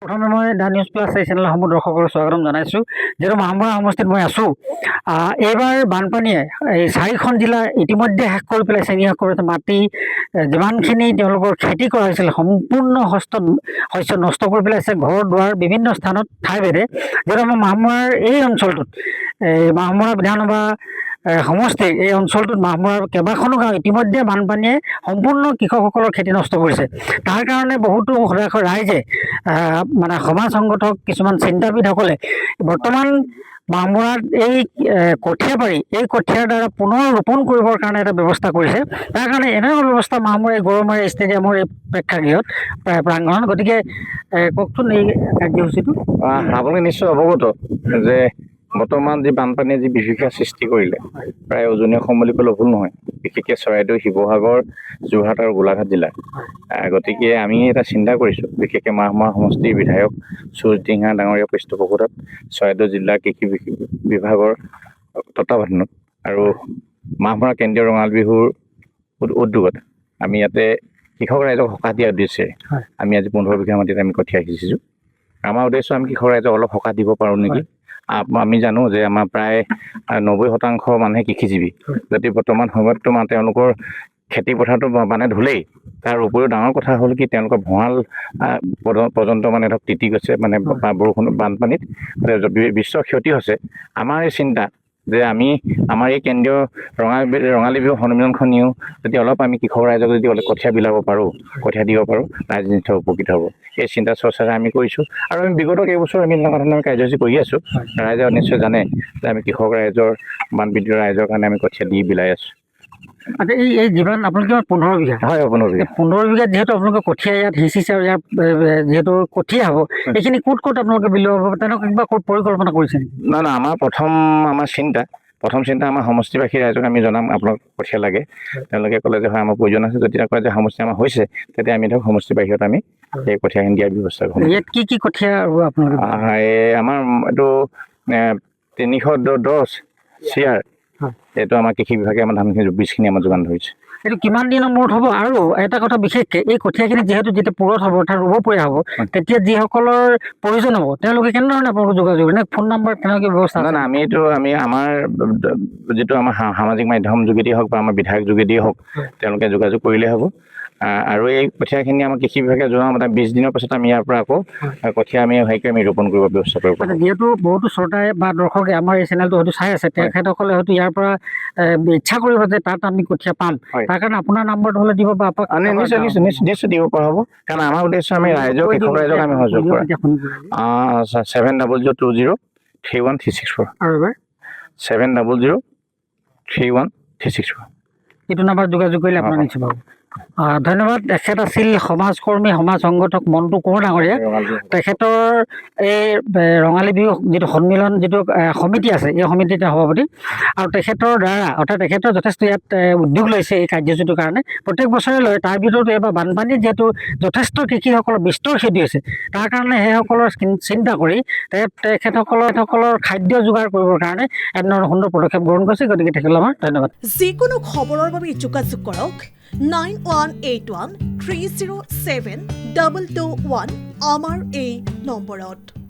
প্ৰথমে মই the news plus এই চেনেলসমূহ দৰ্শকক স্বাগতম জনাইছোঁ। যিহেতু মাহমৰা সমষ্টিত মই আছোঁ, এইবাৰ বানপানীয়ে এই 4খন জিলা ইতিমধ্যে শেষ কৰি পেলাইছে, শেষ কৰিছে। মাটি যিমানখিনি তেওঁলোকৰ খেতি কৰা হৈছিল সম্পূৰ্ণ শস্য নষ্ট কৰি পেলাইছে। ঘৰ দুৱাৰ বিভিন্ন স্থানত ঠাইভেদে, যিহেতু আমাৰ মাহমৰাৰ এই অঞ্চলটোত মাহমৰা বিধানসভা সমষ্টিৰ এই অঞ্চলটোত মাহমৰাৰ কেইবাখনো গাঁও ইতিমধ্যে বানপানীয়ে সম্পূৰ্ণ কৃষকসকলৰ খেতি নষ্ট কৰিছে। তাৰ কাৰণে বহুতো ৰাইজে মানে সমাজ সংগঠক কিছুমান চিন্তাবিদসকলে বৰ্তমান মাহমৰাত এই কঠীয়া পাৰি এই কঠীয়াৰ দ্বাৰা পুনৰ ৰোপণ কৰিবৰ কাৰণে এটা ব্যৱস্থা কৰিছে। তাৰ কাৰণে এনেকুৱা ব্যৱস্থা মাহমৰা গৰৈমাৰী ষ্টেডিয়ামৰ এই প্ৰেক্ষাগৃহত প্ৰাংগণত। গতিকে কওকচোন এই কাৰ্যসূচীটো। আপোনালোকে নিশ্চয় অৱগত যে বৰ্তমান যি বানপানীয়ে যি বিভীষিকাৰ সৃষ্টি কৰিলে, প্ৰায় উজনি অসম বুলি ক'লে ভুল নহয়, বিশেষকৈ চৰাইদেউ, শিৱসাগৰ, যোৰহাট আৰু গোলাঘাট জিলা। গতিকে আমি এটা চিন্তা কৰিছোঁ, বিশেষকৈ মাহমৰা সমষ্টিৰ বিধায়ক সুৰজিৎ ডাঙৰীয়া পৃষ্ঠপোষকতাত চৰাইদেউ জিলা কৃষি বিভাগৰ তত্বাৱধানত আৰু মাহমৰা কেন্দ্ৰীয় ৰঙালী বিহুৰ উদ্যোগত আমি ইয়াতে কৃষক ৰাইজক সকাহ দিয়াৰ উদ্দেশ্যে আমি আজি 15 বিঘা মাটিত আমি কঠীয়া সিঁচিছোঁ। আমাৰ উদ্দেশ্য আমি কৃষক ৰাইজক অলপ সকাহ দিব পাৰোঁ নেকি। আমি জানো যে আমাৰ প্ৰায় 90% মানুহে কৃষিজীৱী, যদি বৰ্তমান সময়ত তেওঁলোকৰ খেতি পথাৰটো মানে ধুলেই, তাৰ উপৰিও ডাঙৰ কথা হ'ল কি তেওঁলোকৰ ভঁৰাল পৰ্যন্ত মানে ধৰক তিতি গৈছে, মানে বৰষুণ বানপানীত বিশ্ব ক্ষতি হৈছে। আমাৰ এই চিন্তা যে আমি আমাৰ এই কেন্দ্ৰীয় ৰঙালী বিহু সন্মিলনখন নিওঁ, যদি অলপ আমি কৃষক ৰাইজক যদি অলপ কঠীয়া বিলাব পাৰোঁ, কঠীয়া দিব পাৰোঁ, ৰাইজ নিশ্চয় উপকৃত হ'ব। এই চিন্তা চৰ্চাৰে আমি কৰিছোঁ আৰু আমি বিগত কেইবছৰ আমি এনেকুৱা ধৰণৰ কাৰ্যসূচী কৰি আছোঁ। ৰাইজে নিশ্চয় জানে যে আমি কৃষক ৰাইজৰ বানপীড়িত ৰাইজৰ কাৰণে আমি কঠীয়া দি বিলাই আছোঁ। আচ্ছা, এই যিমান আপোনালোকে 15 বিঘা, হয় 15 বিঘা। 15 বিঘাত যিহেতু আপোনালোকে কঠীয়া ইয়াত সিঁচিছে আৰু ইয়াত যিহেতু কঠীয়া হ'ব, এইখিনি ক'ত আপোনালোকে বিলোৱা হ'ব, তেনেকুৱা কিবা পৰিকল্পনা কৰিছে নেকি? না আমাৰ প্ৰথম চিন্তা আমাৰ সমষ্টিবাসী ৰাইজক আমি জনাম আপোনাক কঠীয়া লাগে। তেওঁলোকে ক'লে যে হয় আমাৰ প্ৰয়োজন আছে। যদি কয় যে সমষ্টি আমাৰ হৈছে, তেতিয়া আমি ধৰক সমষ্টিবাসীত আমি এই কঠীয়াখিনি দিয়াৰ ব্যৱস্থা কৰিম। ইয়াত কি কঠীয়া আপোনালোকে? আমাৰ এইটো 310 চিয়াৰ, এইটো আমাৰ কৃষি বিভাগে আমাৰ ধানখিনি বীজখিনি আমাৰ যোগান ধৰিছে। এইটো কিমান দিনৰ মূৰত হ'ব? আৰু এটা কথা বিশেষকৈ এই কঠীয়াখিনি যিহেতু যেতিয়া পুৰত হ'ব, অৰ্থাৎ ৰুব পৰা হ'ব, তেতিয়া যিসকলৰ প্ৰয়োজন হ'ব তেওঁলোকে কেনেধৰণে আপোনালোকে যোগাযোগ কৰিব? ফোন নাম্বাৰ তেনেকৈ ব্যৱস্থা? নাই আমি আমাৰ যিটো আমাৰ সামাজিক মাধ্যম যোগেদিয়ে হওক বা আমাৰ বিধায়ক যোগেদিয়ে হওক, তেওঁলোকে যোগাযোগ কৰিলেই হ'ব। আৰু এই কঠীয়াখিনি আমাৰ কৃষি বিভাগে জনাওঁ 20 দিনৰ পাছত আমি ইয়াৰ পৰা আকৌ কঠীয়া আমি ৰোপণ কৰিব ব্যৱস্থা কৰিব। যিহেতু বহুতো শ্ৰোতাই বা দৰ্শকে আমাৰ এই চেনেলটো হয়তো চাই আছে, তেখেতসকলে হয়তো ইয়াৰ পৰা ইচ্ছা কৰিব যে তাত আমি কঠীয়া পাম, তাৰ কাৰণে আপোনাৰ নাম্বাৰটো হ'লে দিব বা নিশ্চয় দিব পৰা হ'ব। কাৰণ আমাৰ উদ্দেশ্য আমি ৰাইজক কৃষক ৰাইজক আমি সহযোগ কৰা। 7002031364 আৰু 70031364 এইটো নাম্বাৰত যোগাযোগ কৰিলে আপোনাৰ নিশ্চয় পাব। ধন্যবাদ। তেখেত আছিল সমাজকৰ্মী, সমাজ সংগঠক মণ্টু কোঁৱৰ ডাঙৰীয়া। তেখেতৰ এই ৰঙালী বিহু যিটো সন্মিলন, যিটো সমিতি আছে, এই সমিতিৰ সভাপতি। আৰু তেখেতৰ দ্বাৰা অৰ্থাৎ তেখেতৰ যথেষ্ট ইয়াত উদ্যোগ লৈছে এই কাৰ্যসূচীটোৰ কাৰণে, প্ৰত্যেক বছৰে লয়। তাৰ ভিতৰতো এবাৰ বানপানীত যিহেতু যথেষ্ট কৃষিসকলৰ বিস্তৰ ক্ষতি হৈছে, তাৰ কাৰণে সেইসকলৰ চিন্তা কৰি তেখেতসকলৰ খাদ্য যোগাৰ কৰিবৰ কাৰণে এনেধৰণৰ সুন্দৰ পদক্ষেপ গ্ৰহণ কৰিছে। গতিকে তেখেতলৈ আমাৰ ধন্যবাদ। যিকোনো খবৰৰ বাবে যোগাযোগ কৰক 9181307221 আমাৰ এই নম্বৰত।